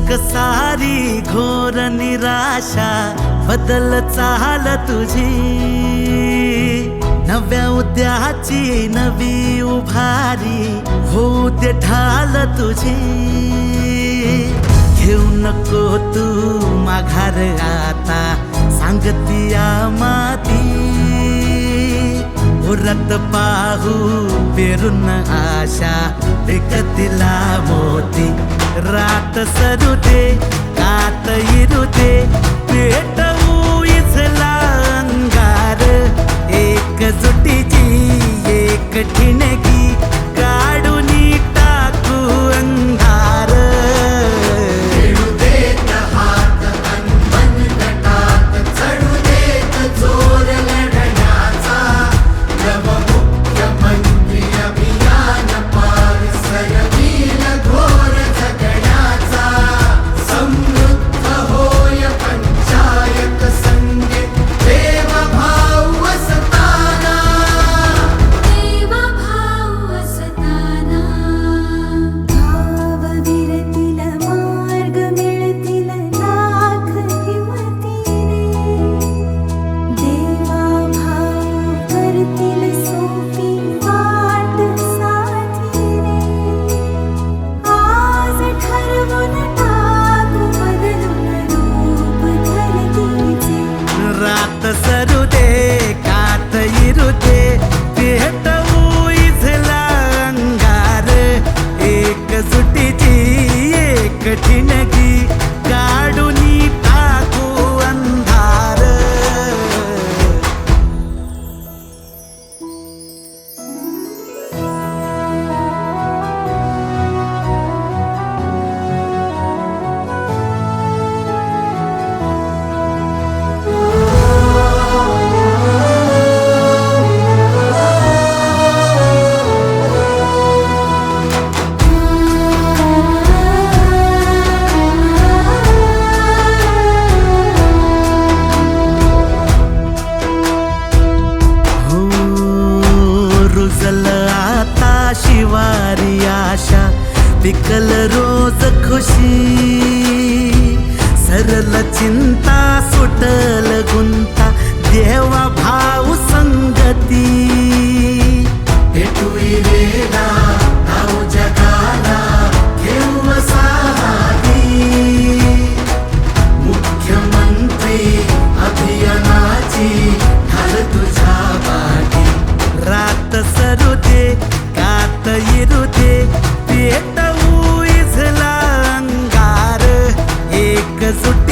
सारी घोर निराशा बदल चाल तुझी, नव्या उद्याची नवी उभारी होऊ दे ढाल तुझी। घेऊ नको तू माघार आता सांगतिया माती, उरत पाहू पेरून आशा विकतिला मोती। रात सरू दे कात इरू दे पेटवू इथला अंगार, एकजुटीची एक ठिणगी काढून टाकू अंधार। खेळू देत हात अनमन गटात, चढू देत जोर लढण्याचा, नवमुख्यमंत्री अभियान पार सरवील घोर जगण्याचा। समृद्ध होय पंचायत संगीत देवभाव असताना, देवभाव असताना। भावविरतील मार्ग मिळतील लाख हिमतीने, देवाभाव करतील सोपी वाट साथीने। आज ठरवून टाकू बदलून रूप धरतीचे, रात सरू दे कात इरू दे पेटवू इथला अंगार, एकजुटीची एक ठिणगी काढून टाकू अंधार। रुजल आता शिवारी आशा, पिकल रोज खुशी। सरल चिंता सुटल गुंता देवा भाऊ संगती। भेटू इरेला नाव जगाला घेऊ साहारी, मुख्यमंत्री अभियानाची ढाल तुझ्या पाठी। रात सरू दे कात इरू दे पेटवू इथला अंगार, एकजुट